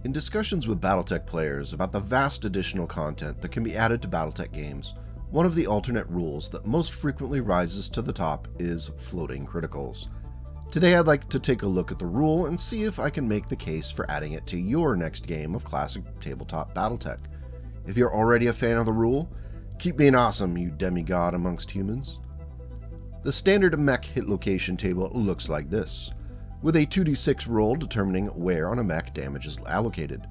In discussions with Battletech players about the vast additional content that can be added to Battletech games, one of the alternate rules that most frequently rises to the top is floating criticals. Today I'd like to take a look at the rule and see if I can make the case for adding it to your next game of classic tabletop Battletech. If you're already a fan of the rule, keep being awesome, you demigod amongst humans. The standard Mech hit location table looks like this, with a 2d6 roll determining where on a mech damage is allocated.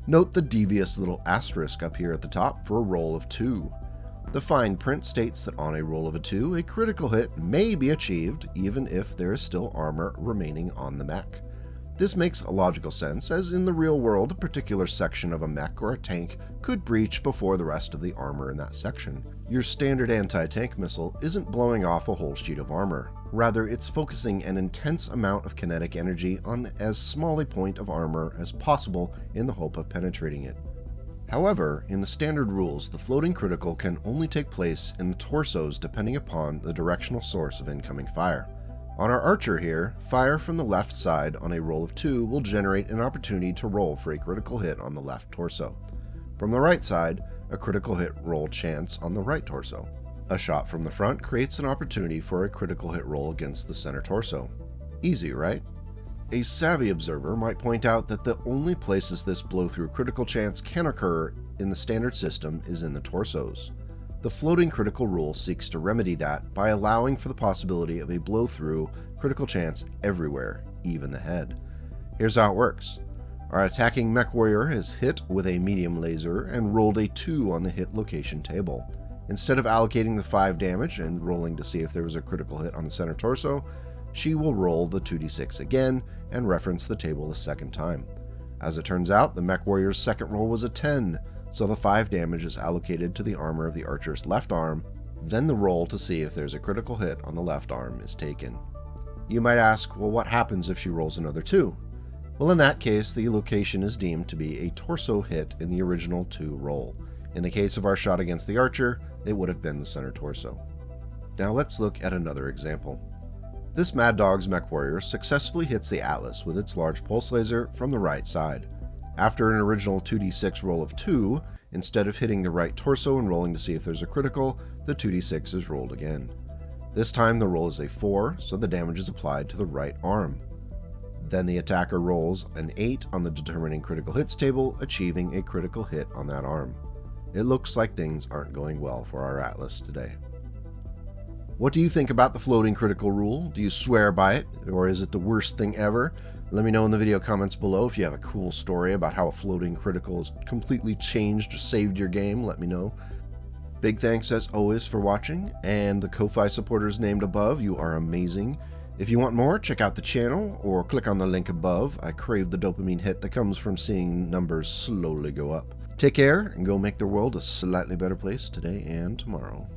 Note the devious little asterisk up here at the top for a roll of 2. The fine print states that on a roll of a 2, a critical hit may be achieved even if there is still armor remaining on the mech. This makes a logical sense, as in the real world, a particular section of a mech or a tank could breach before the rest of the armor in that section. Your standard anti-tank missile isn't blowing off a whole sheet of armor. Rather, it's focusing an intense amount of kinetic energy on as small a point of armor as possible in the hope of penetrating it. However, in the standard rules, the floating critical can only take place in the torsos depending upon the directional source of incoming fire. On our archer here, fire from the left side on a roll of 2 will generate an opportunity to roll for a critical hit on the left torso. From the right side, a critical hit roll chance on the right torso. A shot from the front creates an opportunity for a critical hit roll against the center torso. Easy, right? A savvy observer might point out that the only places this blow-through critical chance can occur in the standard system is in the torsos. The floating critical rule seeks to remedy that by allowing for the possibility of a blow-through critical chance everywhere, even the head. Here's how it works. Our attacking mech warrior has hit with a medium laser and rolled a 2 on the hit location table. Instead of allocating the 5 damage and rolling to see if there was a critical hit on the center torso, she will roll the 2d6 again and reference the table a second time. As it turns out, the mech warrior's second roll was a 10, so the 5 damage is allocated to the armor of the archer's left arm, then the roll to see if there's a critical hit on the left arm is taken. You might ask, well, what happens if she rolls another 2? Well, in that case, the location is deemed to be a torso hit in the original 2 roll. In the case of our shot against the archer, it would have been the center torso. Now let's look at another example. This Mad Dog's mech warrior successfully hits the Atlas with its large pulse laser from the right side. After an original 2d6 roll of 2, instead of hitting the right torso and rolling to see if there's a critical, the 2d6 is rolled again. This time the roll is a 4, so the damage is applied to the right arm. Then the attacker rolls an 8 on the determining critical hits table, achieving a critical hit on that arm. It looks like things aren't going well for our Atlas today. What do you think about the floating critical rule? Do you swear by it, or is it the worst thing ever? Let me know in the video comments below. If you have a cool story about how a floating critical has completely changed or saved your game, let me know. Big thanks as always for watching, and the Ko-Fi supporters named above, you are amazing. If you want more, check out the channel or click on the link above. I crave the dopamine hit that comes from seeing numbers slowly go up. Take care and go make the world a slightly better place today and tomorrow.